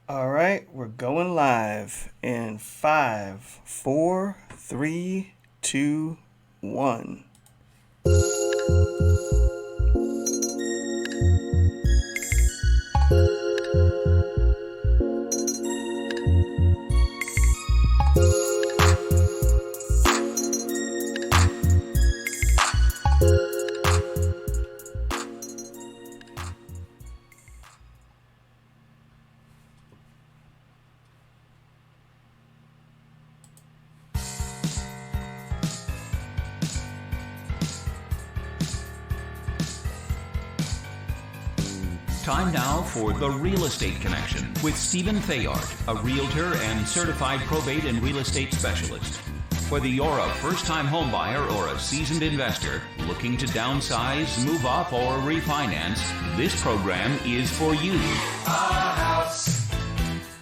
All right, we're going live in 5, 4, 3, 2, 1. Time now for The Real Estate Connection with Stephen Theard, a realtor and certified probate and real estate specialist. Whether you're a first-time homebuyer or a seasoned investor looking to downsize, move up, or refinance, this program is for you. Our house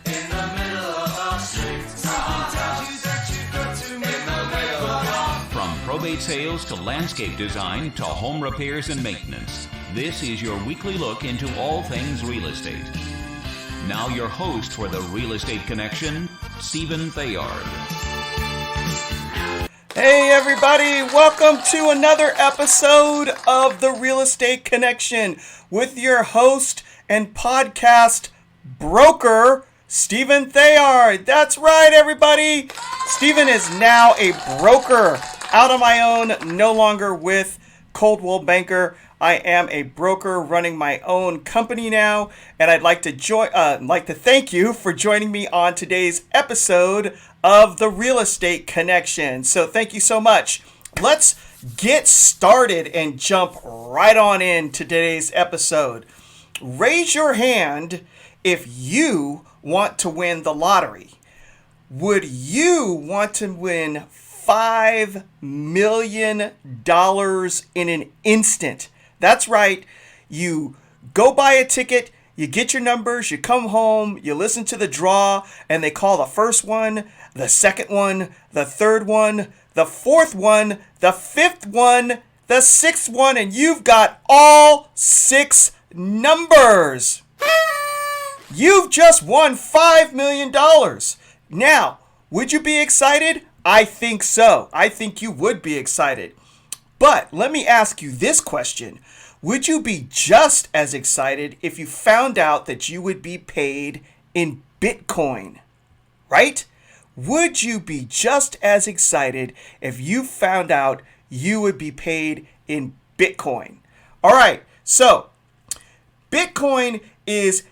in the middle of our street. Something tells you that you've got to make the middle of. From probate sales to landscape design to home repairs and maintenance, this is your weekly look into all things real estate. Now your host for The Real Estate Connection, Stephen Theard. Hey everybody, welcome to another episode of The Real Estate Connection with your host and podcast broker, Stephen Theard. That's right, everybody. Stephen is now a broker, out on my own, no longer with Coldwell Banker. I am a broker running my own company now, and I'd like to thank you for joining me on today's episode of The Real Estate Connection. So thank you so much. Let's get started and jump right on into today's episode. Raise your hand if you want to win the lottery. Would you want to win $5 million in an instant? That's right. You go buy a ticket, you get your numbers, you come home, you listen to the draw, and they call the first one, the second one, the third one, the fourth one, the fifth one, the sixth one, and you've got all 6 numbers. You've just won $5 million. Now, would you be excited? I think so. I think you would be excited. But let me ask you this question. Would you be just as excited if you found out that you would be paid in Bitcoin? Right? Would you be just as excited if you found out you would be paid in Bitcoin? All right. So Bitcoin is,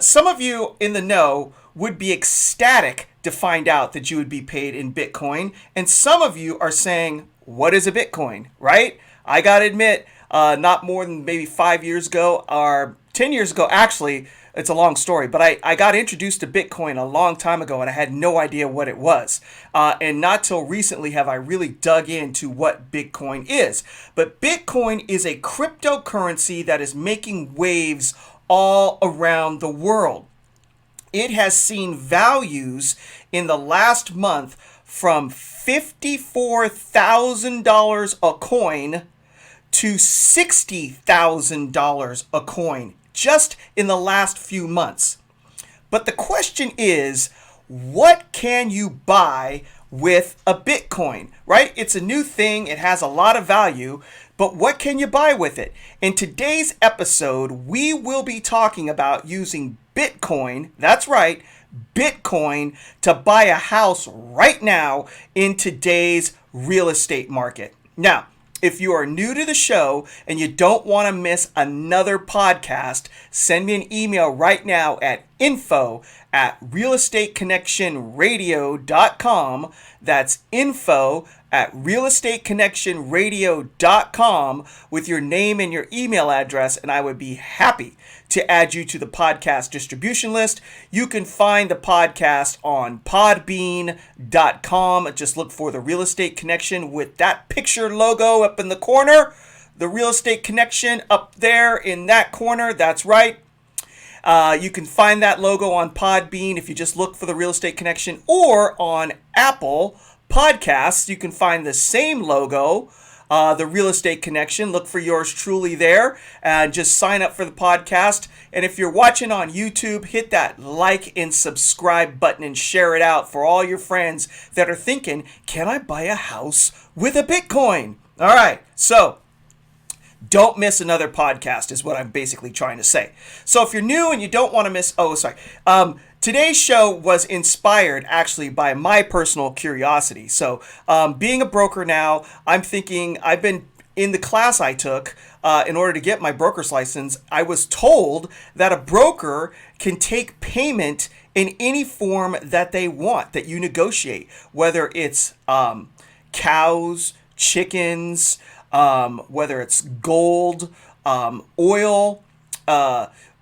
some of you in the know would be ecstatic to find out that you would be paid in Bitcoin. And some of you are saying, what is a Bitcoin, right? I got to admit, not more than maybe 5 years ago or 10 years ago, actually, it's a long story, but I got introduced to Bitcoin a long time ago and I had no idea what it was. And not till recently have I really dug into what Bitcoin is. But Bitcoin is a cryptocurrency that is making waves all around the world. It has seen values in the last month from $54,000 a coin to $60,000 a coin just in the last few months. But the question is, what can you buy with a Bitcoin, right? It's a new thing. It has a lot of value, but what can you buy with it? In today's episode, we will be talking about using Bitcoin, that's right, Bitcoin, to buy a house right now in today's real estate market. Now, if you are new to the show and you don't want to miss another podcast, send me an email right now at info@realestateconnectionradio.com. That's info@realestateconnectionradio.com with your name and your email address, and I would be happy to add you to the podcast distribution list. You can find the podcast on podbean.com. Just look for The Real Estate Connection with that picture logo up in the corner. The Real Estate Connection up there in that corner. That's right. You can find that logo on Podbean if you just look for The Real Estate Connection, or on Apple Podcasts. You can find the same logo The Real Estate Connection. Look for yours truly there, and just sign up for the podcast. And if you're watching on YouTube, hit that like and subscribe button and share it out for all your friends that are thinking, can I buy a house with a Bitcoin? All right, so don't miss another podcast is what I'm basically trying to say. So if you're new and you don't want to miss, today's show was inspired actually by my personal curiosity. So being a broker now, I'm thinking, I've been in the class I took in order to get my broker's license. I was told that a broker can take payment in any form that they want, that you negotiate, whether it's cows, chickens, whether it's gold, oil,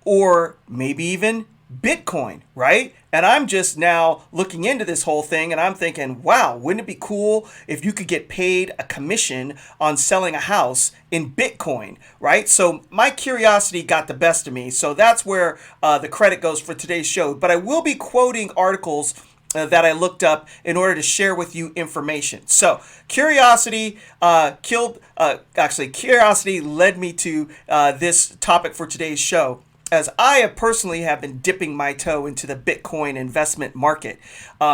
or maybe even Bitcoin, right? And I'm just now looking into this whole thing and I'm thinking, wow, wouldn't it be cool if you could get paid a commission on selling a house in Bitcoin, right? So my curiosity got the best of me. So that's where the credit goes for today's show. But I will be quoting articles that I looked up in order to share with you information. So curiosity curiosity led me to this topic for today's show, as I have personally have been dipping my toe into the Bitcoin investment market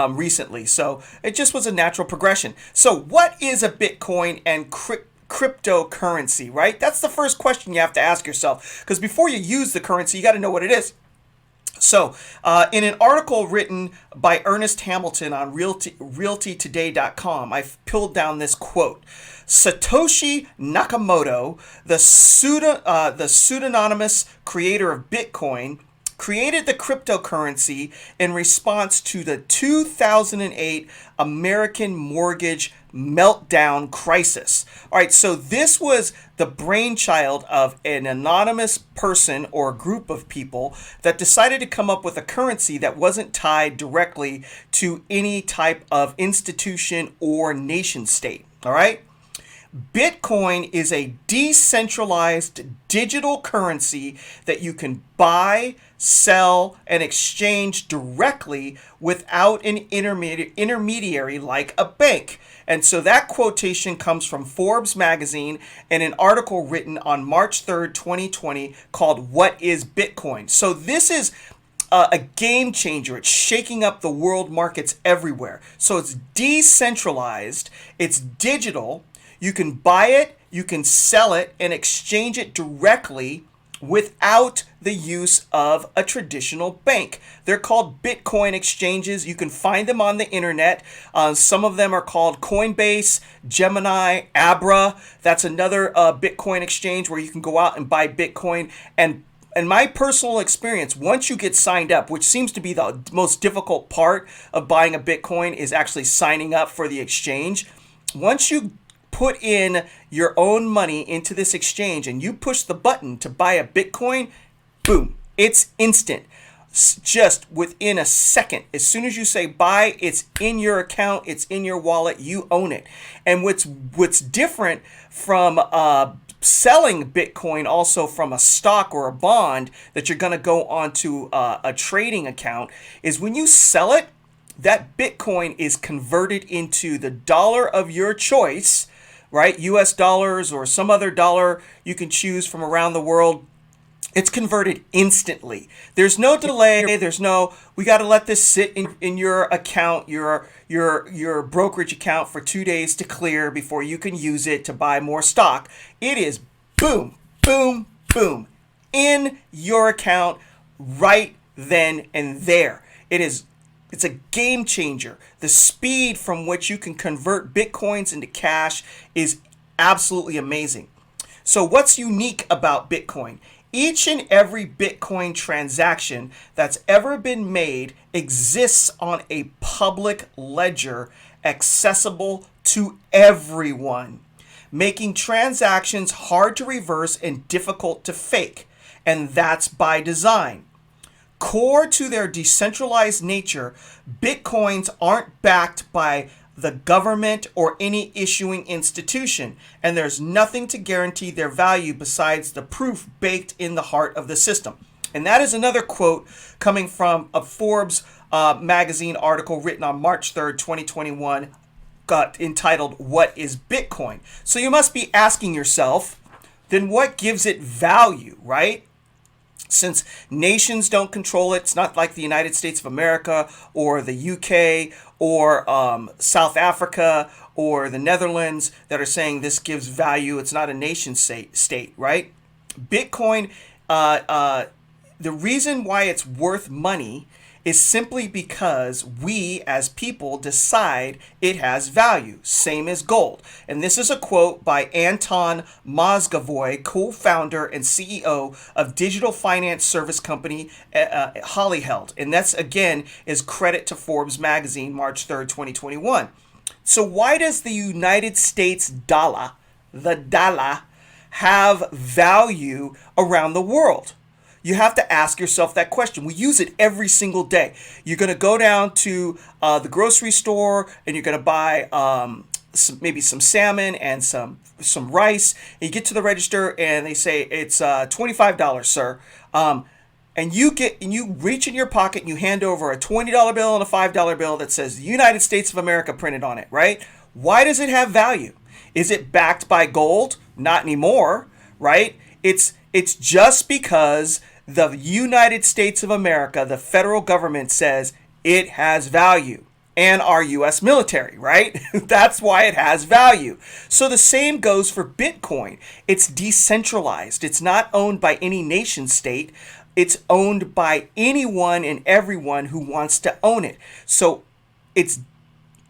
recently. So it just was a natural progression. So what is a Bitcoin and cryptocurrency, right? That's the first question you have to ask yourself, because before you use the currency, you got to know what it is. So, in an article written by Ernest Hamilton on RealtyToday.com, I've pulled down this quote. Satoshi Nakamoto, the pseudonymous creator of Bitcoin, created the cryptocurrency in response to the 2008 American mortgage meltdown crisis. All right, so this was the brainchild of an anonymous person or group of people that decided to come up with a currency that wasn't tied directly to any type of institution or nation state. All right. Bitcoin is a decentralized digital currency that you can buy, sell, and exchange directly without an intermediary like a bank. And so that quotation comes from Forbes magazine and an article written on March 3rd, 2020 called What is Bitcoin? So this is a game changer. It's shaking up the world markets everywhere. So it's decentralized, it's digital. You can buy it, you can sell it, and exchange it directly without the use of a traditional bank. They're called Bitcoin exchanges. You can find them on the internet. Some of them are called Coinbase, Gemini, Abra. That's another Bitcoin exchange where you can go out and buy Bitcoin. And in my personal experience, once you get signed up, which seems to be the most difficult part of buying a Bitcoin, is actually signing up for the exchange. Once you put in your own money into this exchange and you push the button to buy a Bitcoin, boom, it's instant. Just within a second. As soon as you say buy, it's in your account, it's in your wallet, you own it. And what's different from selling Bitcoin also from a stock or a bond that you're going to go onto a trading account is when you sell it, that Bitcoin is converted into the dollar of your choice, right? US dollars or some other dollar you can choose from around the world. It's converted instantly. There's no delay. There's no, we got to let this sit in your account, your brokerage account for 2 days to clear before you can use it to buy more stock. It is boom, boom, boom in your account right then and there. It's a game changer. The speed from which you can convert Bitcoins into cash is absolutely amazing. So what's unique about Bitcoin? Each and every Bitcoin transaction that's ever been made exists on a public ledger accessible to everyone, making transactions hard to reverse and difficult to fake. And that's by design. Core to their decentralized nature, Bitcoins aren't backed by the government or any issuing institution, and there's nothing to guarantee their value besides the proof baked in the heart of the system. And that is another quote coming from a Forbes magazine article written on March 3rd, 2021 entitled "What is Bitcoin?" So you must be asking yourself, then what gives it value, right? Since nations don't control it, it's not like the United States of America or the UK or South Africa or the Netherlands that are saying this gives value. It's not a nation state, right? Bitcoin, the reason why it's worth money is simply because we as people decide it has value, same as gold. And this is a quote by Anton Mozgovoy, co-founder and CEO of digital finance service company Hollyheld. And that's, again, is credit to Forbes magazine, March 3rd, 2021. So why does the United States dollar, the dollar, have value around the world? You have to ask yourself that question. We use it every single day. You're going to go down to the grocery store and you're going to buy maybe some salmon and some rice. And you get to the register and they say it's $25, sir. And you reach in your pocket and you hand over a $20 bill and a $5 bill that says the United States of America printed on it, right? Why does it have value? Is it backed by gold? Not anymore, right? It's just because the United States of America, the federal government, says it has value, and our U.S. military, right? That's why it has value. So the same goes for Bitcoin. It's decentralized. It's not owned by any nation state. It's owned by anyone and everyone who wants to own it. So its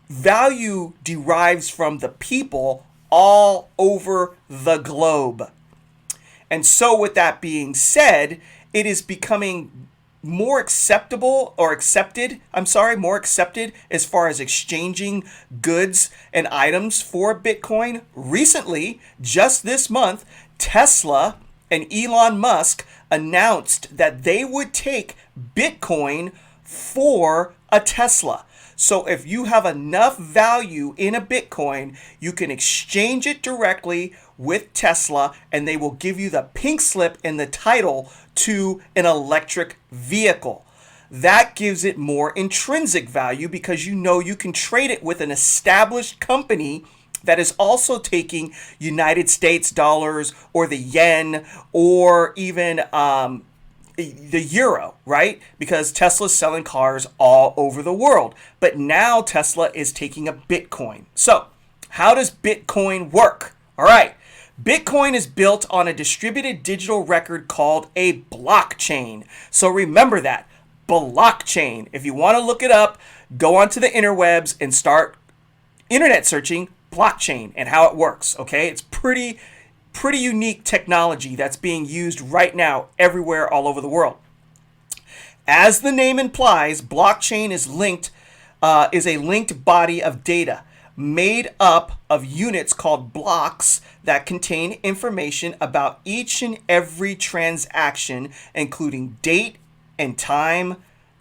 value derives from the people all over the globe. And so with that being said, it is becoming more accepted as far as exchanging goods and items for Bitcoin. Recently, just this month, Tesla and Elon Musk announced that they would take Bitcoin for a Tesla. So if you have enough value in a Bitcoin, you can exchange it directly with Tesla and they will give you the pink slip and the title to an electric vehicle. That gives it more intrinsic value because you can trade it with an established company that is also taking United States dollars or the yen or even the euro, right? Because Tesla's selling cars all over the world. But now Tesla is taking a Bitcoin. So how does Bitcoin work? All right. Bitcoin is built on a distributed digital record called a blockchain. So remember that, blockchain. If you want to look it up, go onto the interwebs and start internet searching blockchain and how it works, okay? It's pretty unique technology that's being used right now everywhere all over the world. As the name implies, blockchain is a linked body of data made up of units called blocks that contain information about each and every transaction, including date and time,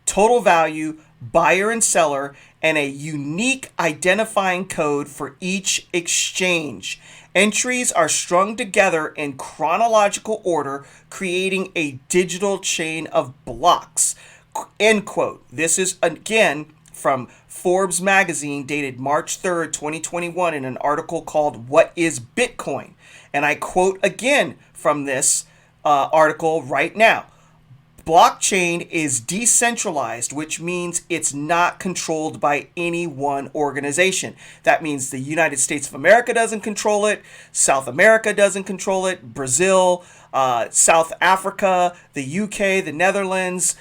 total value, buyer and seller, and a unique identifying code for each exchange. Entries are strung together in chronological order, creating a digital chain of blocks. End quote. This is, again, from Forbes magazine dated March 3rd, 2021 in an article called What is Bitcoin? And I quote again from this article right now. Blockchain is decentralized, which means it's not controlled by any one organization. That means the United States of America doesn't control it, South America doesn't control it, Brazil, South Africa, the UK, the Netherlands,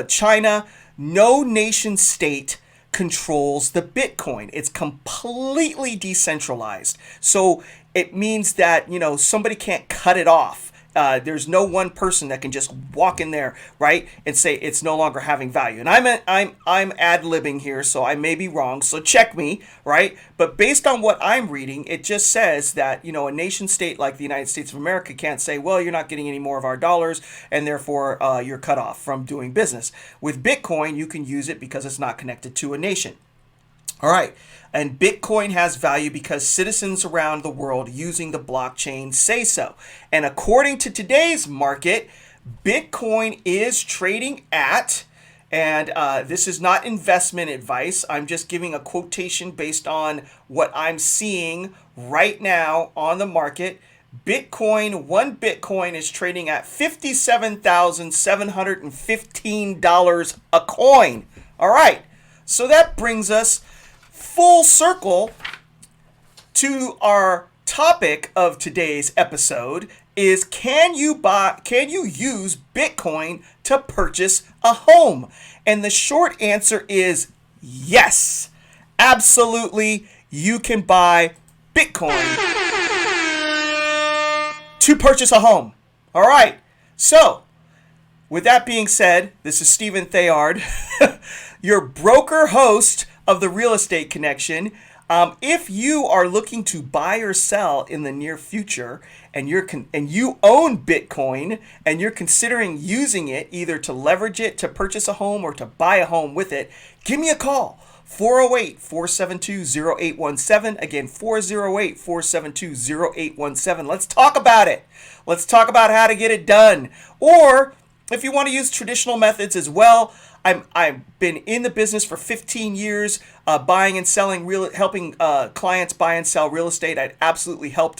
China. No nation state controls the Bitcoin. It's completely decentralized. So it means that, somebody can't cut it off. There's no one person that can just walk in there, right, and say it's no longer having value. And I'm ad-libbing here, so I may be wrong. So check me, right? But based on what I'm reading, it just says that a nation state like the United States of America can't say, well, you're not getting any more of our dollars, and therefore you're cut off from doing business. With Bitcoin, you can use it because it's not connected to a nation. All right. And Bitcoin has value because citizens around the world using the blockchain say so. And according to today's market, Bitcoin is trading at, And this is not investment advice. I'm just giving a quotation based on what I'm seeing right now on the market. One Bitcoin is trading at $57,715 a coin. All right. So that brings us full circle to our topic of today's episode is can you use Bitcoin to purchase a home? And the short answer is yes. Absolutely, you can buy Bitcoin to purchase a home. All right. So, with that being said, this is Stephen Theard, your broker host of the Real Estate Connection. If you are looking to buy or sell in the near future and you own Bitcoin and you're considering using it either to leverage it to purchase a home or to buy a home with it, give me a call. 408-472-0817. Again, 408-472-0817. Let's talk about it. Let's talk about how to get it done. Or if you want to use traditional methods as well, I've been in the business for 15 years, buying and selling helping clients buy and sell real estate. I'd absolutely love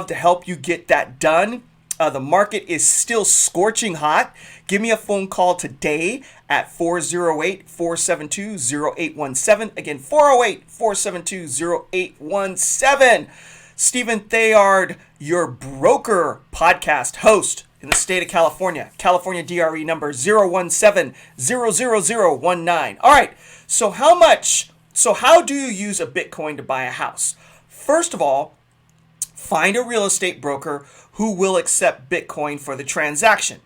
to help you get that done. The market is still scorching hot. Give me a phone call today at 408-472-0817. Again, 408-472-0817. Stephen Theard, your broker podcast host in the state of California. California DRE number 017-00019. All right, so how do you use a Bitcoin to buy a house? First of all, find a real estate broker who will accept Bitcoin for the transaction.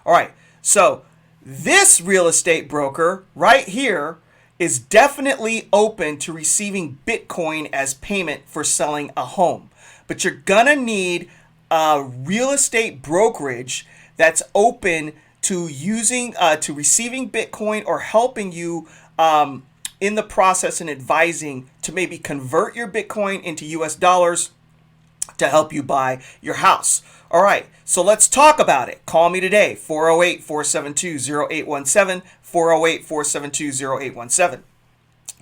All right, so this real estate broker right here is definitely open to receiving Bitcoin as payment for selling a home. But you're gonna need a real estate brokerage that's open to receiving Bitcoin or helping you in the process and advising to maybe convert your Bitcoin into US dollars to help you buy your house. All right, so let's talk about it. Call me today, 408-472-0817, 408-472-0817.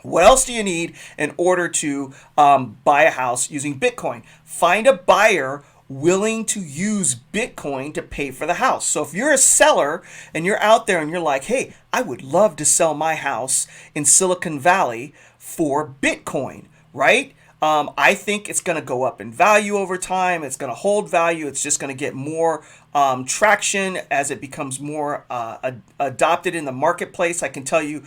What else do you need in order to buy a house using Bitcoin? Find a buyer willing to use Bitcoin to pay for the house. So if you're a seller and you're out there and you're like, hey, I would love to sell my house in Silicon Valley for Bitcoin, right? I think it's going to go up in value over time. It's going to hold value. It's just going to get more traction as it becomes more adopted in the marketplace. I can tell you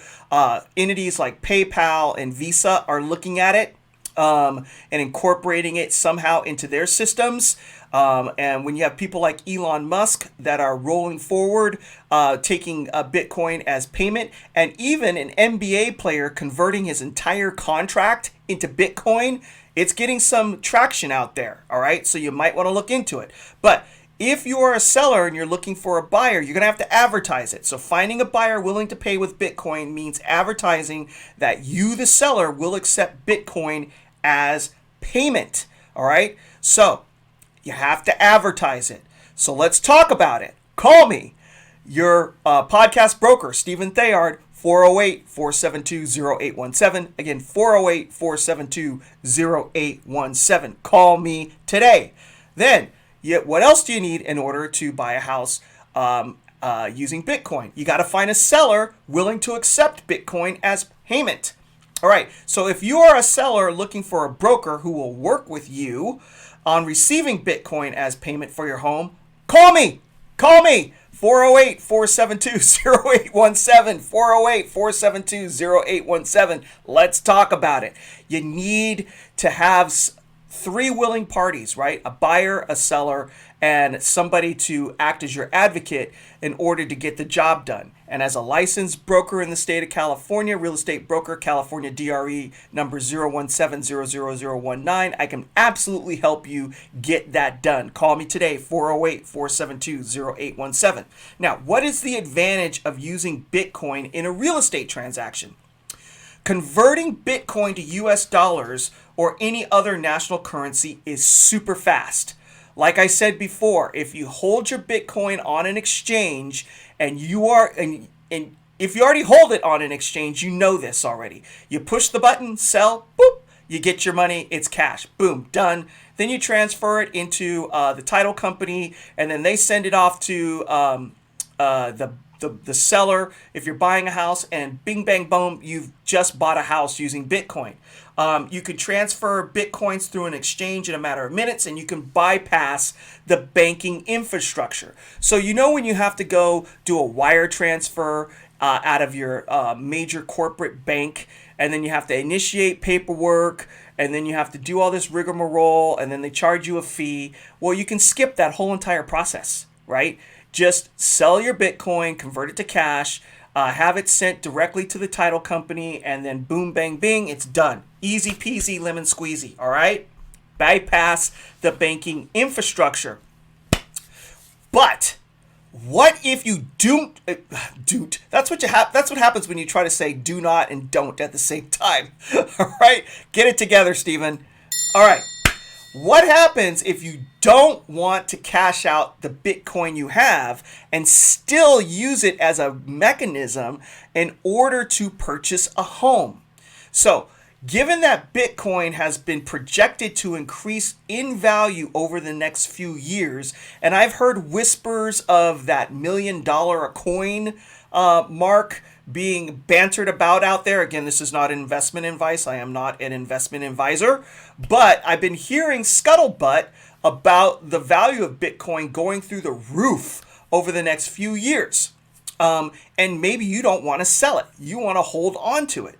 entities like PayPal and Visa are looking at it and incorporating it somehow into their systems. And when you have people like Elon Musk that are rolling forward, taking Bitcoin as payment, and even an NBA player converting his entire contract into Bitcoin, it's getting some traction out there. All right, so you might want to look into it. But if you are a seller and you're looking for a buyer, you're going to have to advertise it. So finding a buyer willing to pay with Bitcoin means advertising that you, the seller, will accept Bitcoin as payment. All right, so you have to advertise it. So let's talk about it. Call me, your podcast broker, Stephen Theard, 408-472-0817. Again, 408-472-0817. Call me today. Then, what else do you need in order to buy a house using Bitcoin? You got to find a seller willing to accept Bitcoin as payment. All right, so if you are a seller looking for a broker who will work with you on receiving Bitcoin as payment for your home, call me. 408-472-0817, 408-472-0817. Let's talk about it. You need to have three willing parties, right? A buyer, a seller, and somebody to act as your advocate in order to get the job done. And as a licensed broker in the state of California, real estate broker, California DRE number 017-00019, I can absolutely help you get that done. Call me today, 408-472-0817. Now, what is the advantage of using Bitcoin in a real estate transaction? Converting Bitcoin to US dollars or any other national currency is super fast. Like I said before, if you hold your Bitcoin on an exchange and you are and if you already hold it on an exchange, you know this already. You push the button, sell, boop, you get your money, it's cash, boom, done. Then you transfer it into the title company, and then they send it off to the seller if you're buying a house, and bing, bang, boom, you've just bought a house using Bitcoin. You can transfer Bitcoins through an exchange in a matter of minutes, and you can bypass the banking infrastructure. So when you have to go do a wire transfer out of your major corporate bank, and then you have to initiate paperwork, and then you have to do all this rigmarole, and then they charge you a fee. Well, you can skip that whole entire process, right? Just sell your Bitcoin, convert it to cash, have it sent directly to the title company, and then boom, bang, bing, it's done. Easy peasy, lemon squeezy, all right? Bypass the banking infrastructure. But what if you don't? That's what happens when you try to say do not and don't at the same time. All right, get it together, Stephen. All right, what happens if you don't want to cash out the Bitcoin you have and still use it as a mechanism in order to purchase a home? So, given that Bitcoin has been projected to increase in value over the next few years, and I've heard whispers of that $1 million a coin mark being bantered about out there. Again, this is not investment advice. I am not an investment advisor, but I've been hearing scuttlebutt about the value of Bitcoin going through the roof over the next few years. And maybe you don't want to sell it. You want to hold on to it.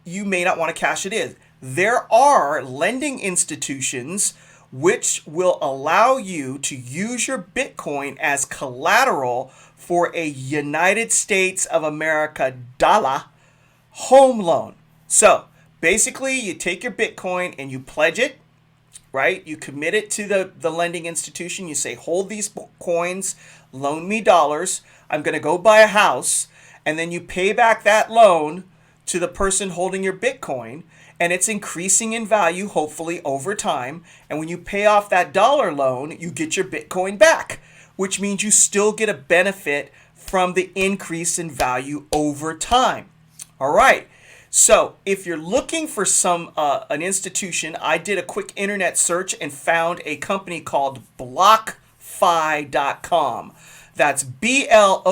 You may not want to cash it in. There are lending institutions which will allow you to use your Bitcoin as collateral for a United States of America dollar home loan. So basically, you take your Bitcoin and you pledge it, right? You commit it to the lending institution. You say, hold these coins, loan me dollars. I'm going to go buy a house. And then you pay back that loan to the person holding your Bitcoin, and it's increasing in value, hopefully over time. And when you pay off that dollar loan, you get your Bitcoin back, which means you still get a benefit from the increase in value over time. All right. So if you're looking for an institution, I did a quick internet search and found a company called BlockFi.com. That's BLOCKFI.com,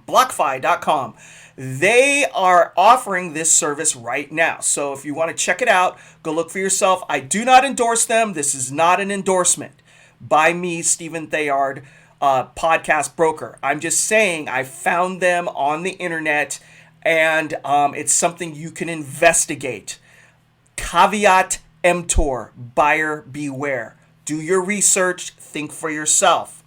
BlockFi.com. They are offering this service right now. So if you want to check it out, go look for yourself. I do not endorse them. This is not an endorsement by me, Stephen Theard, podcast broker. I'm just saying I found them on the internet, and it's something you can investigate. Caveat emptor, buyer beware. Do your research, think for yourself.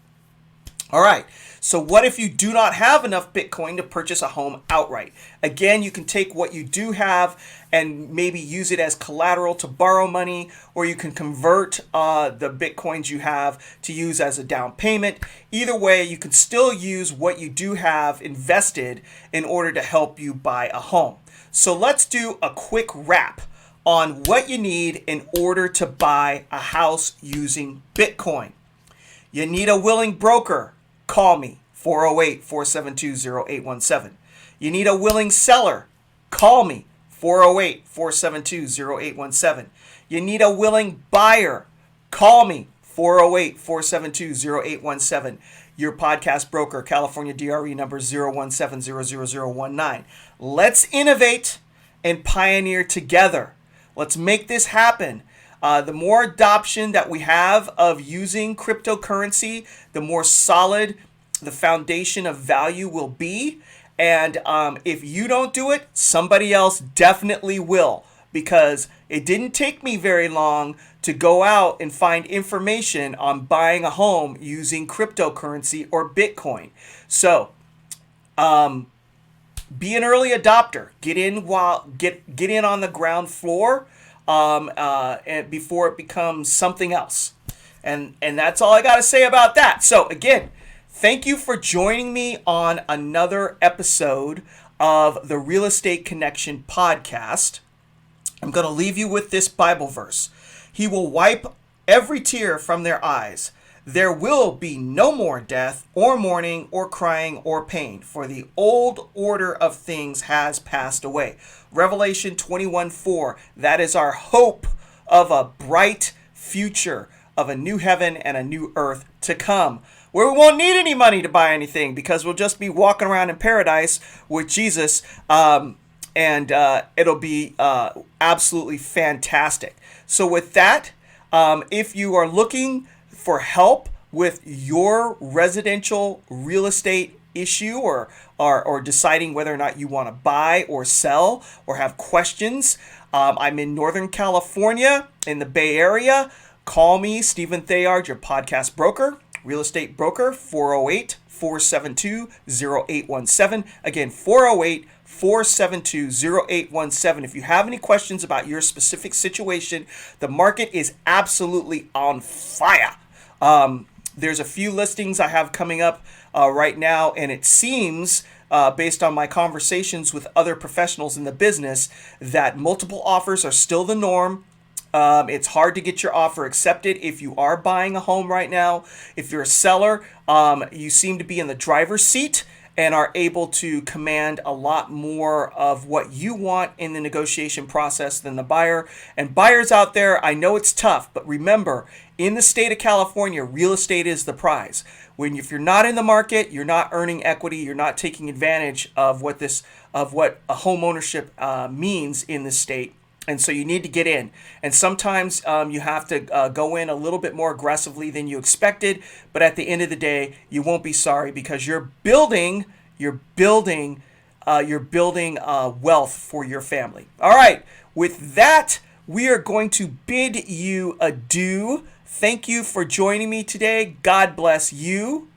All right. So what if you do not have enough Bitcoin to purchase a home outright? Again, you can take what you do have and maybe use it as collateral to borrow money, or you can convert the Bitcoins you have to use as a down payment. Either way, you can still use what you do have invested in order to help you buy a home. So let's do a quick wrap on what you need in order to buy a house using Bitcoin. You need a willing broker. Call me, 408-472-0817. You need a willing seller. Call me, 408-472-0817. You need a willing buyer. Call me, 408-472-0817. Your podcast broker, California DRE number 017000019. Let's innovate and pioneer together. Let's make this happen. The more adoption that we have of using cryptocurrency, the more solid the foundation of value will be. And if you don't do it, somebody else definitely will, because it didn't take me very long to go out and find information on buying a home using cryptocurrency or Bitcoin. So be an early adopter. Get in on the ground floor. And before it becomes something else. And that's all I got to say about that. So again, thank you for joining me on another episode of the Real Estate Connection podcast. I'm going to leave you with this Bible verse. He will wipe every tear from their eyes. there will be no more death or mourning or crying or pain, for the old order of things has passed away. Revelation 21:4, that is our hope of a bright future, of a new heaven and a new earth to come, where we won't need any money to buy anything because we'll just be walking around in paradise with Jesus, and it'll be absolutely fantastic. So with that, if you are looking for help with your residential real estate issue, or deciding whether or not you want to buy or sell, or have questions, I'm in Northern California in the Bay Area. Call me, Stephen Theard, your podcast broker, real estate broker, 408-472-0817. Again, 408-472-0817. If you have any questions about your specific situation, the market is absolutely on fire. There's a few listings I have coming up right now, and it seems, based on my conversations with other professionals in the business, that multiple offers are still the norm. It's hard to get your offer accepted if you are buying a home right now. If you're a seller, you seem to be in the driver's seat and are able to command a lot more of what you want in the negotiation process than the buyer. And buyers out there, I know it's tough, but remember, in the state of California, real estate is the prize. If you're not in the market, you're not earning equity, you're not taking advantage of what a home ownership means in the state. And so you need to get in. And sometimes you have to go in a little bit more aggressively than you expected. But at the end of the day, you won't be sorry, because you're building wealth for your family. All right. With that, we are going to bid you adieu. Thank you for joining me today. God bless you.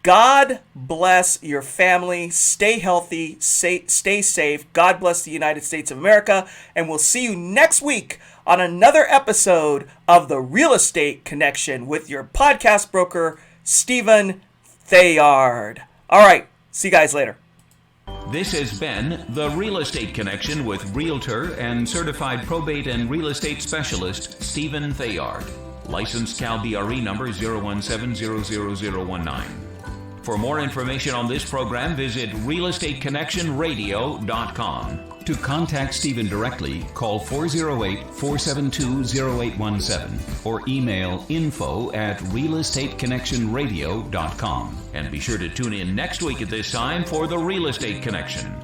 God bless your family. Stay healthy. Stay safe. God bless the United States of America. And we'll see you next week on another episode of The Real Estate Connection with your podcast broker, Stephen Theard. All right. See you guys later. This has been The Real Estate Connection with Realtor and Certified Probate and Real Estate Specialist, Stephen Theard. Licensed Cal BRE number 017000019. For more information on this program, visit realestateconnectionradio.com. To contact Stephen directly, call 408-472-0817 or email info@realestateconnectionradio.com. And be sure to tune in next week at this time for The Real Estate Connection.